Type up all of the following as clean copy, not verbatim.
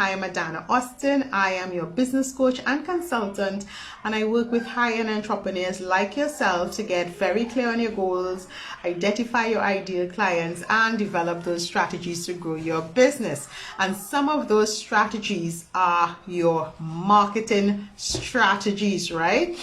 I am Adanna Austin. I am your business coach and consultant, and I work with high-end entrepreneurs like yourself to get very clear on your goals, identify your ideal clients, and develop those strategies to grow your business. And some of those strategies are your marketing strategies, right?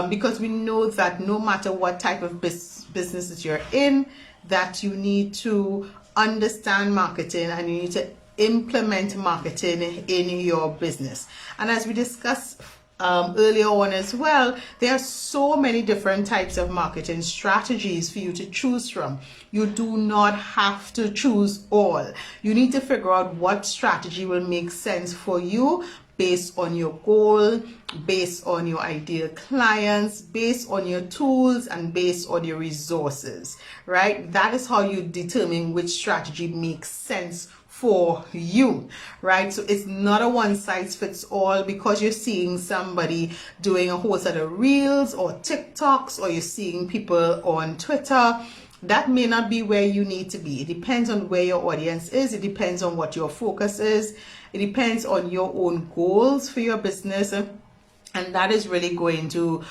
Because we know that no matter what type of businesses you're in, that you need to understand marketing and you need to implement marketing in your business. And as we discussed earlier on as well, there are so many different types of marketing strategies for you to choose from. You do not have to choose all. You need to figure out what strategy will make sense for you based on your goal, based on your ideal clients, based on your tools, and based on your resources, right? That is how you determine which strategy makes sense for you, right? So it's not a one size fits all because you're seeing somebody doing a whole set of reels or TikToks, or you're seeing people on Twitter. That may not be where you need to be. It depends on where your audience is. It depends on what your focus is. It depends on your own goals for your business. And that is really going to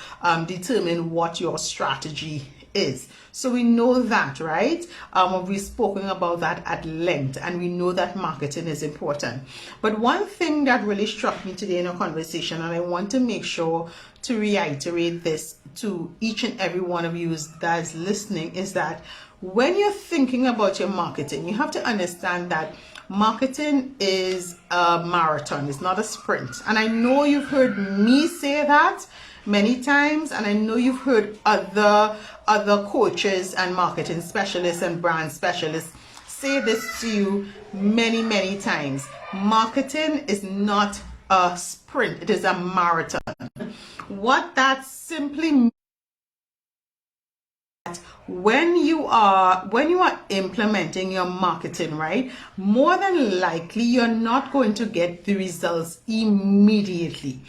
determine what your strategy is. So we know that, right? We've spoken about that at length, and we know that marketing is important. But one thing that really struck me today in our conversation, and I want to make sure to reiterate this to each and every one of you that is listening, is that when you're thinking about your marketing, you have to understand that marketing is a marathon, it's not a sprint. And I know you've heard me say that many times, and I know you've heard other coaches and marketing specialists and brand specialists say this to you many times. Marketing is not a sprint, it is a marathon. What that simply means, when you are implementing your marketing, right, more than likely you're not going to get the results immediately.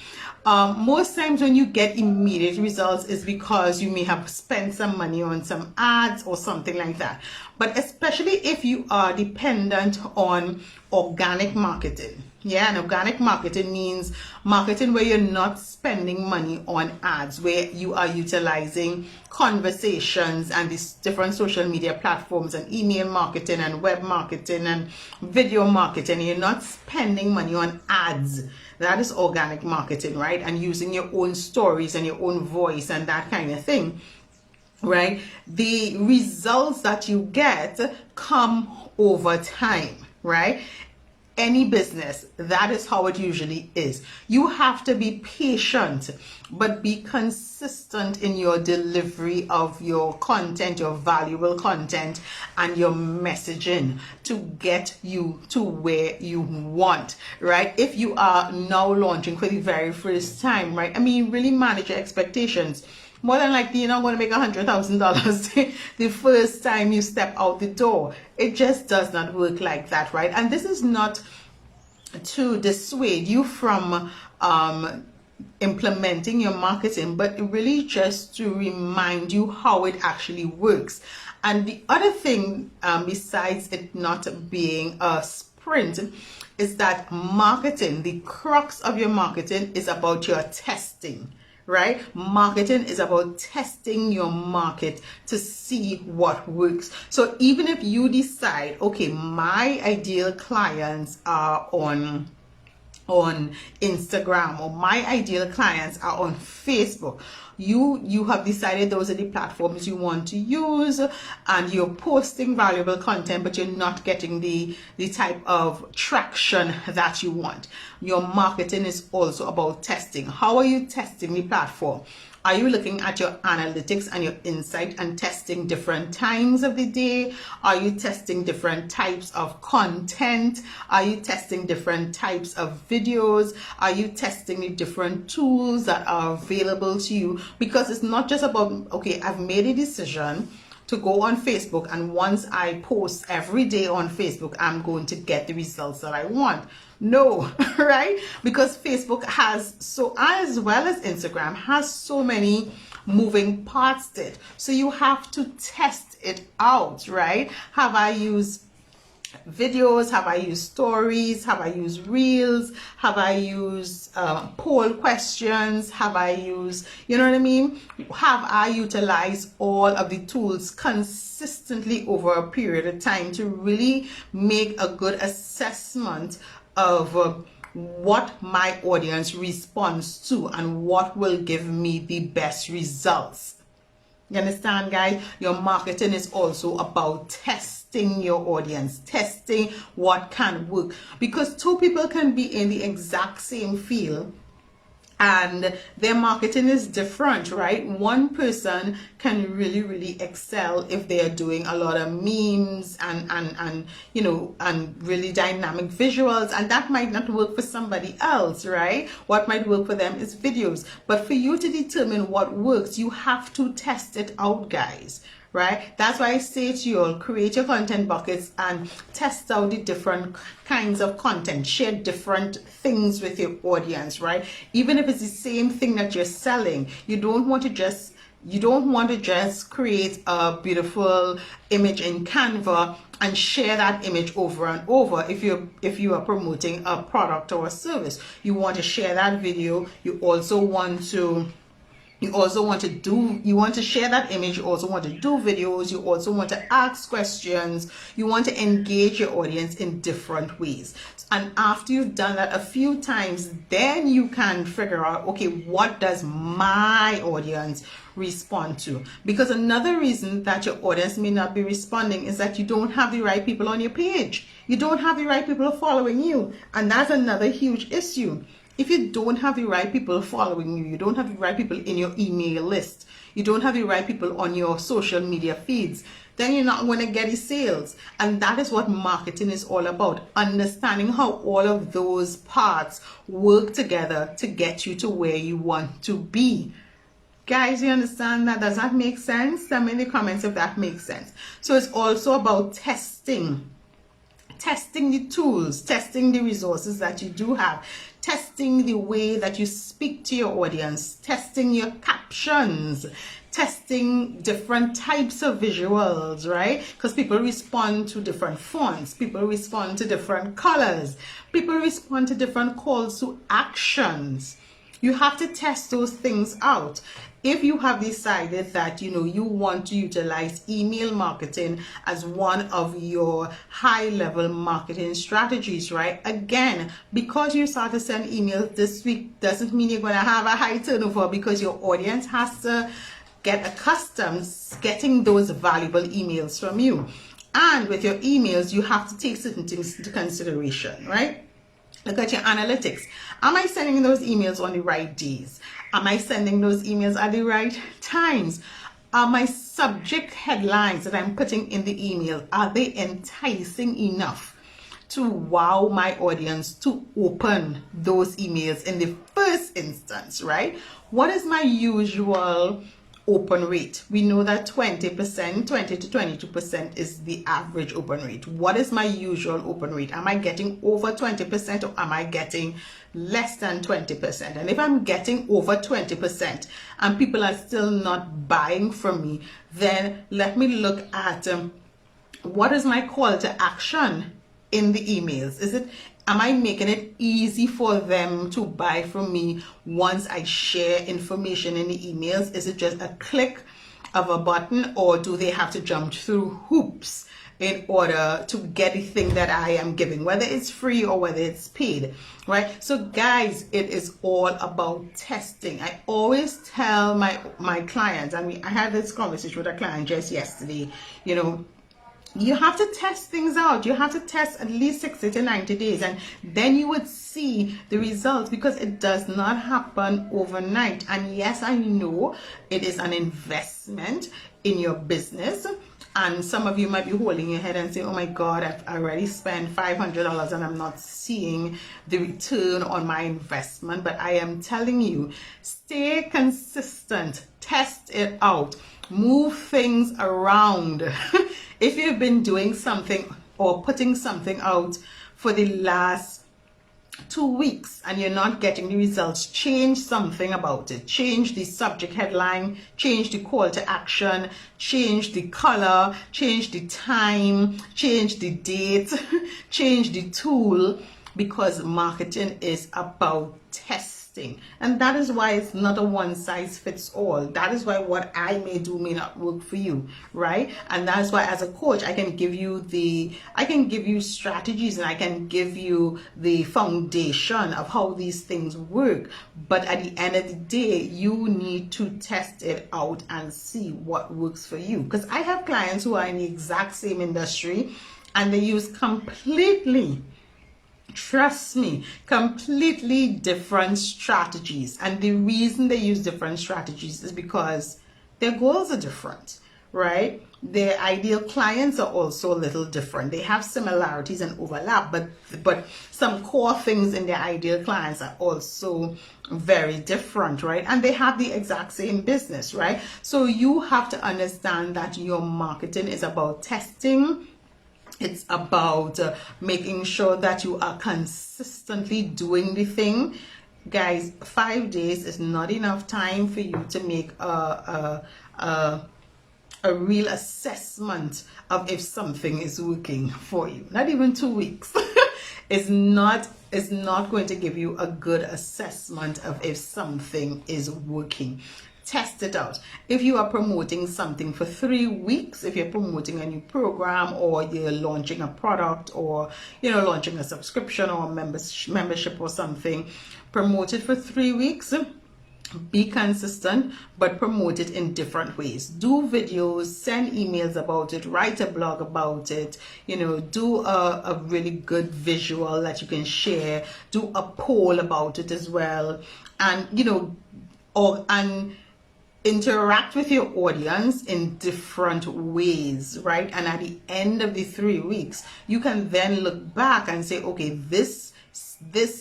Most times when you get immediate results is because you may have spent some money on some ads or something like that. But especially if you are dependent on organic marketing. Yeah, and organic marketing means marketing where you're not spending money on ads, where you are utilizing conversations and these different social media platforms and email marketing and web marketing and video marketing. You're not spending money on ads. That is organic marketing, right? And using your own stories and your own voice and that kind of thing, right? The results that you get come over time, right? Any business, that is how it usually is. You have to be patient, but be consistent in your delivery of your content, your valuable content, and your messaging to get you to where you want, right? If you are now launching for the very first time, right? I mean, really manage your expectations. More than likely, you're not going to make $100,000 the first time you step out the door. It just does not work like that, right? And this is not to dissuade you from implementing your marketing, but really just to remind you how it actually works. And the other thing, besides it not being a sprint, is that marketing, the crux of your marketing is about your testing. Right? Marketing is about testing your market to see what works. So even if you decide, okay, my ideal clients are on Instagram, or my ideal clients are on Facebook, you have decided those are the platforms you want to use, and you're posting valuable content, but you're not getting the type of traction that you want. Your marketing is also about testing. How are you testing the platform? Are you looking at your analytics and your insight and testing different times of the day? Are you testing different types of content? Are you testing different types of videos? Are you testing the different tools that are available to you? Because it's not just about, okay, I've made a decision to go on Facebook, and once I post every day on Facebook, I'm going to get the results that I want. No, right? Because Facebook has, so as well as Instagram, has so many moving parts to it. So you have to test it out, right? Have I used videos? Have I used stories? Have I used reels? Have I used poll questions? Have I used, you know what I mean? Have I utilized all of the tools consistently over a period of time to really make a good assessment of what my audience responds to and what will give me the best results? You understand, guys? Your marketing is also about testing your audience, testing what can work. Because two people can be in the exact same field and their marketing is different, right? One person can really excel if they are doing a lot of memes and you know, and really dynamic visuals, and that might not work for somebody else, right? What might work for them is videos. But for you to determine what works, you have to test it out, guys, right? That's why I say to you all, create your content buckets and test out the different kinds of content. Share different things with your audience, right? Even if it's the same thing that you're selling, you don't want to just create a beautiful image in Canva and share that image over and over. If you are promoting a product or a service, you want to share that video. You want to share that image. You also want to do videos. You also want to ask questions. You want to engage your audience in different ways. And after you've done that a few times, then you can figure out, okay, what does my audience respond to? Because another reason that your audience may not be responding is that you don't have the right people on your page. You don't have the right people following you. And that's another huge issue. If you don't have the right people following you, you don't have the right people in your email list, you don't have the right people on your social media feeds, then you're not going to get the sales. And that is what marketing is all about. Understanding how all of those parts work together to get you to where you want to be. Guys, you understand that? Does that make sense? Tell me in the comments if that makes sense. So it's also about testing the tools, testing the resources that you do have, testing the way that you speak to your audience, testing your captions, testing different types of visuals, right? Because people respond to different fonts, people respond to different colors, people respond to different calls to actions. You have to test those things out. If you have decided that you want to utilize email marketing as one of your high-level marketing strategies, right? Again, because you start to send emails this week doesn't mean you're going to have a high turnover, because your audience has to get accustomed getting those valuable emails from you. And with your emails, you have to take certain things into consideration, right? Look at your analytics. Am I sending those emails on the right days? Am I sending those emails at the right times? Are my subject headlines that I'm putting in the email, are they enticing enough to wow my audience to open those emails in the first instance, right? What is my usual open rate? We know that 20%, 20 to 22% is the average open rate. What is my usual open rate? Am I getting over 20% or am I getting less than 20%? And if I'm getting over 20% and people are still not buying from me, then let me look at what is my call to action in the emails. Am I making it easy for them to buy from me once I share information in the emails? Is it just a click of a button, or do they have to jump through hoops in order to get the thing that I am giving, whether it's free or whether it's paid, right? So guys, it is all about testing. I always tell my clients, I had this conversation with a client just yesterday, you have to test things out. You have to test at least 60 to 90 days, and then you would see the results, because it does not happen overnight. And yes, I know it is an investment in your business, and some of you might be holding your head and saying, oh my God, I've already spent $500 and I'm not seeing the return on my investment. But I am telling you, stay consistent, test it out, move things around. If you've been doing something or putting something out for the last 2 weeks and you're not getting the results, change something about it. Change the subject headline, change the call to action, change the color, change the time, change the date, change the tool, because marketing is about testing. And that is why it's not a one size fits all. That is why what I may do may not work for you, right? And that's why as a coach, I can give you strategies, and I can give you the foundation of how these things work. But at the end of the day, you need to test it out and see what works for you. Because I have clients who are in the exact same industry and they use completely, trust me, completely different strategies. And the reason they use different strategies is because their goals are different, right? Their ideal clients are also a little different. They have similarities and overlap, but some core things in their ideal clients are also very different, right? And they have the exact same business, right? So you have to understand that your marketing is about testing. It's about making sure that you are consistently doing the thing. Guys, 5 days is not enough time for you to make a real assessment of if something is working for you. Not even 2 weeks is not going to give you a good assessment of if something is working. Test it out. If you are promoting something for 3 weeks, if you're promoting a new program, or you're launching a product, or launching a subscription or a membership or something, promote it for 3 weeks. Be consistent, but promote it in different ways. Do videos, send emails about it, write a blog about it, do a really good visual that you can share, do a poll about it as well, and interact with your audience in different ways, right? And at the end of the 3 weeks, you can then look back and say, okay, this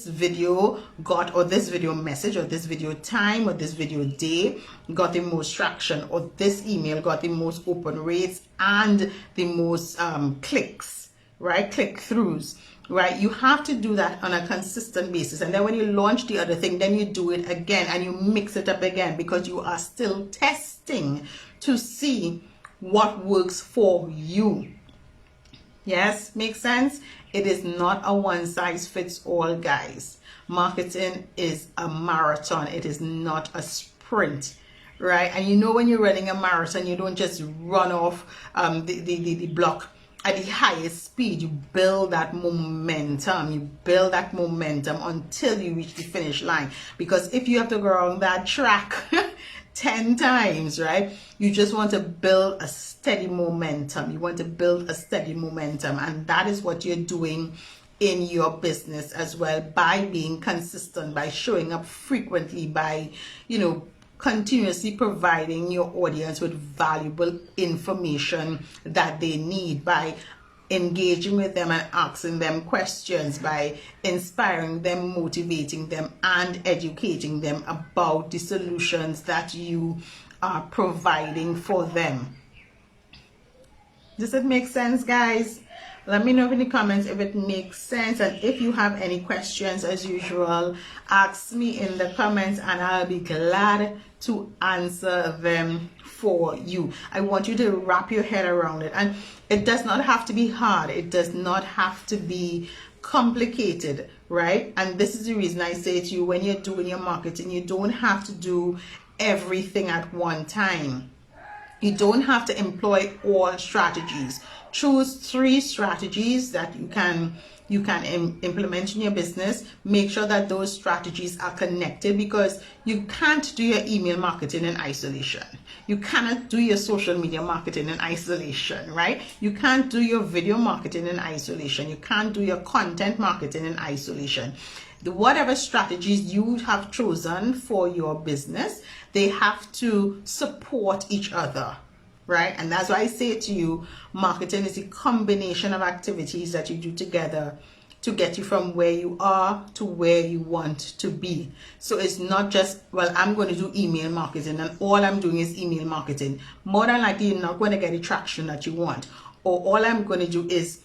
video got, or this video message, or this video time, or this video day got the most traction, or this email got the most open rates and the most clicks, right? Click-throughs, right? You have to do that on a consistent basis. And then when you launch the other thing, then you do it again and you mix it up again, because you are still testing to see what works for you. Yes, makes sense? It is not a one size fits all, guys. Marketing is a marathon. It is not a sprint, right? And when you're running a marathon, you don't just run off the block at the highest speed. You build that momentum. You build that momentum until you reach the finish line. Because if you have to go around that track 10 times, right? You just want to build a steady momentum. You want to build a steady momentum. And that is what you're doing in your business as well, by being consistent, by showing up frequently, by, continuously providing your audience with valuable information that they need, by engaging with them and asking them questions, by inspiring them, motivating them, and educating them about the solutions that you are providing for them. Does it make sense, guys? Let me know in the comments if it makes sense, and if you have any questions, as usual, ask me in the comments and I'll be glad to answer them for you. I want you to wrap your head around it, and it does not have to be hard. It does not have to be complicated, right? And this is the reason I say to you, when you're doing your marketing, you don't have to do everything at one time. You don't have to employ all strategies. Choose 3 strategies that you can implement in your business. Make sure that those strategies are connected, because you can't do your email marketing in isolation. You cannot do your social media marketing in isolation, right? You can't do your video marketing in isolation. You can't do your content marketing in isolation. Whatever strategies you have chosen for your business, they have to support each other, right? And that's why I say to you, marketing is a combination of activities that you do together to get you from where you are to where you want to be. So it's not just, well, I'm going to do email marketing and all I'm doing is email marketing. More than likely, you're not going to get the traction that you want. Or all I'm going to do is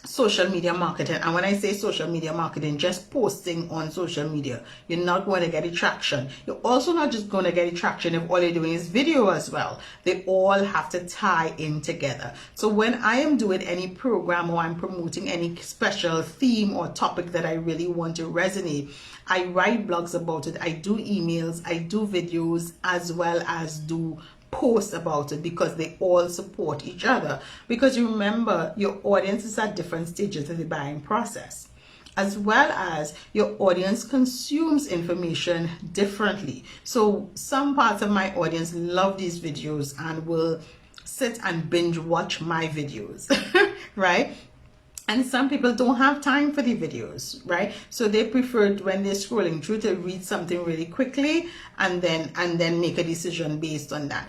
social media marketing. And when I say social media marketing, just posting on social media, you're not going to get a traction. You're also not just going to get a traction if all you're doing is video as well. They all have to tie in together. So when I am doing any program or I'm promoting any special theme or topic that I really want to resonate, I write blogs about it, I do emails, I do videos, as well as do post about it, because they all support each other. Because you remember, your audience is at different stages of the buying process, as well as your audience consumes information differently. So some parts of my audience love these videos and will sit and binge watch my videos, right? And some people don't have time for the videos, right? So they preferred, when they're scrolling through, to read something really quickly and then make a decision based on that.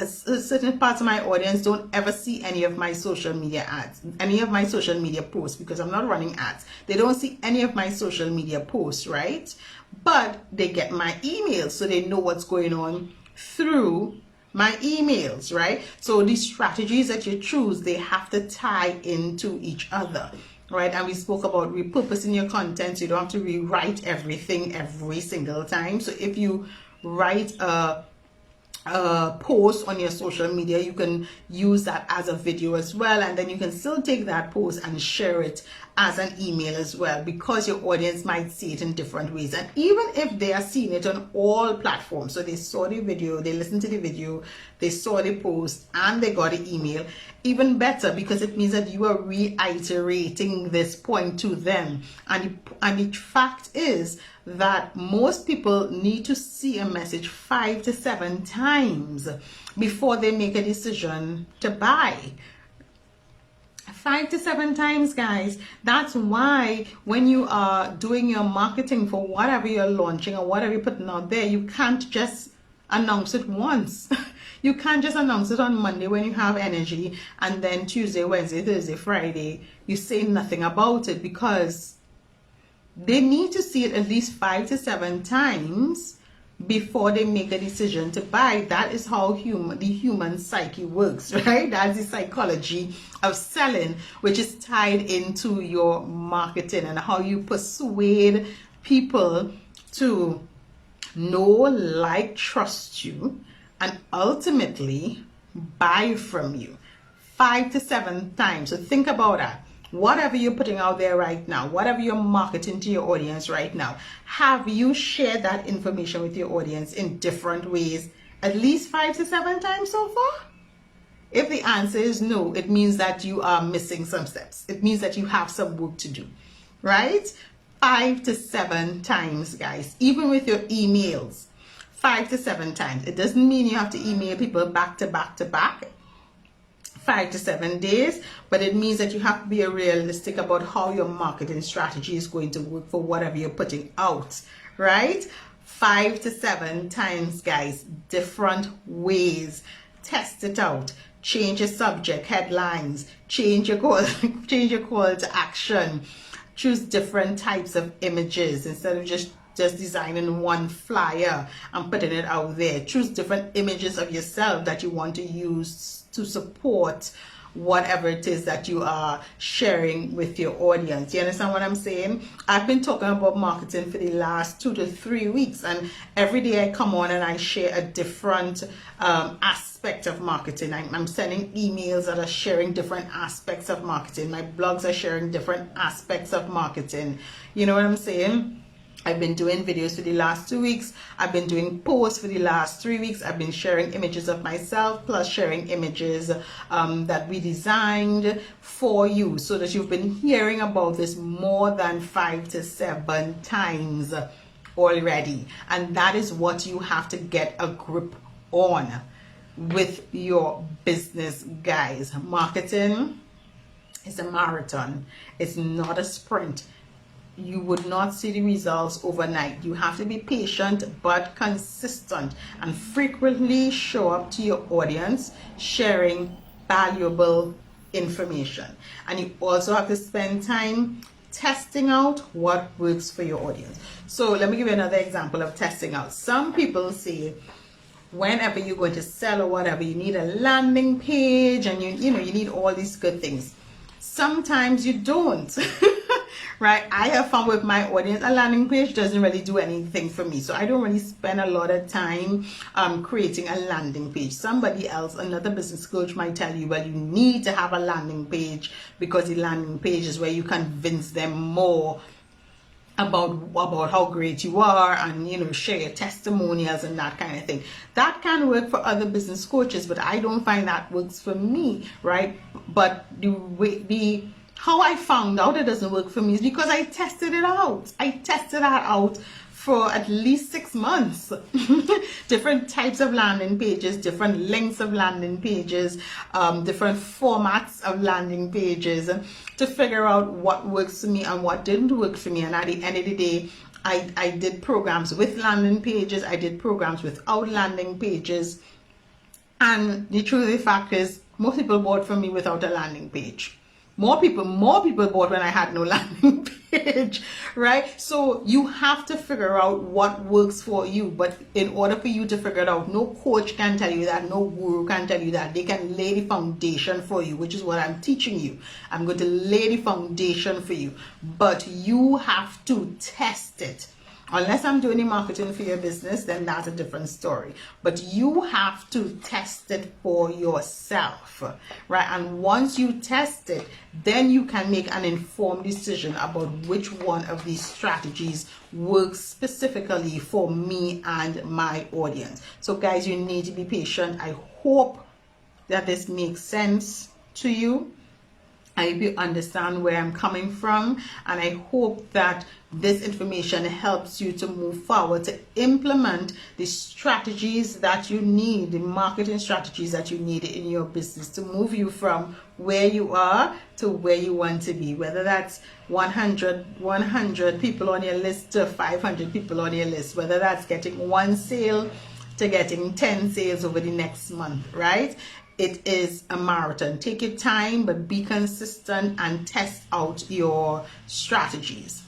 Certain parts of my audience don't ever see any of my social media ads, any of my social media posts, because I'm not running ads. They don't see any of my social media posts, right? But they get my emails, so they know what's going on through my emails, right? So the strategies that you choose, they have to tie into each other, right? And we spoke about repurposing your content, so you don't have to rewrite everything every single time. So if you write a post on your social media, you can use that as a video as well, and then you can still take that post and share it as an email as well, because your audience might see it in different ways. And even if they are seeing it on all platforms, so they saw the video, they listened to the video, they saw the post, and they got an email, even better, because it means that you are reiterating this point to them. And the fact is that most people need to see a message 5 to 7 times before they make a decision to buy. 5 to 7 times, guys. That's why when you are doing your marketing for whatever you're launching or whatever you're putting out there, you can't just announce it once. You can't just announce it on Monday when you have energy, and then Tuesday, Wednesday, Thursday, Friday, you say nothing about it, because they need to see it at least 5 to 7 times before they make a decision to buy. That is how the human psyche works, right? That's the psychology of selling, which is tied into your marketing and how you persuade people to know, like, trust you, and ultimately buy from you. 5 to 7 times. So think about that. Whatever you're putting out there right now, whatever you're marketing to your audience right now, have you shared that information with your audience in different ways at least 5 to 7 times so far? If the answer is no, it means that you are missing some steps. It means that you have some work to do, right? 5 to 7 times, guys, even with your emails. 5 to 7 times. It doesn't mean you have to email people back to back to back 5 to 7 days, but it means that you have to be realistic about how your marketing strategy is going to work for whatever you're putting out, right? 5 to 7 times, guys, different ways. Test it out. Change your subject, headlines, change your call, change your call to action. Choose different types of images instead of just designing one flyer and putting it out there. Choose different images of yourself that you want to use to support whatever it is that you are sharing with your audience. You understand what I'm saying? I've been talking about marketing for the last 2 to 3 weeks, and every day I come on and I share a different aspect of marketing. I'm sending emails that are sharing different aspects of marketing. My blogs are sharing different aspects of marketing. You know what I'm saying? I've been doing videos for the last 2 weeks. I've been doing posts for the last 3 weeks. I've been sharing images of myself, plus sharing images that we designed for you, so that you've been hearing about this more than 5 to 7 times already. And that is what you have to get a grip on with your business, guys. Marketing is a marathon. It's not a sprint. You would not see the results overnight. You have to be patient but consistent, and frequently show up to your audience sharing valuable information. And you also have to spend time testing out what works for your audience. So let me give you another example of testing out. Some people say whenever you're going to sell or whatever, you need a landing page, and you need all these good things. Sometimes you don't. Right? I have found with my audience, a landing page doesn't really do anything for me. So I don't really spend a lot of time creating a landing page. Somebody else, another business coach, might tell you, well, you need to have a landing page because the landing page is where you convince them more about how great you are, and share your testimonials and that kind of thing. That can work for other business coaches, but I don't find that works for me, right? But the how I found out it doesn't work for me is because I tested it out. I tested that out for at least 6 months. Different types of landing pages, different lengths of landing pages, different formats of landing pages, to figure out what works for me and what didn't work for me. And at the end of the day, I did programs with landing pages, I did programs without landing pages, and the truth of the fact is, most people bought from me without a landing page. More people bought when I had no landing page, right? So you have to figure out what works for you. But in order for you to figure it out, no coach can tell you that, no guru can tell you that. They can lay the foundation for you, which is what I'm teaching you. I'm going to lay the foundation for you, but you have to test it. Unless I'm doing the marketing for your business, then that's a different story. But you have to test it for yourself, right? And once you test it, then you can make an informed decision about which one of these strategies works specifically for me and my audience. So guys, you need to be patient. I hope that this makes sense to you. I hope you understand where I'm coming from, and I hope that this information helps you to move forward, to implement the strategies that you need, the marketing strategies that you need in your business to move you from where you are to where you want to be, whether that's 100 people on your list to 500 people on your list, whether that's getting 1 sale to getting 10 sales over the next month, right? It is a marathon. Take your time, but be consistent and test out your strategies.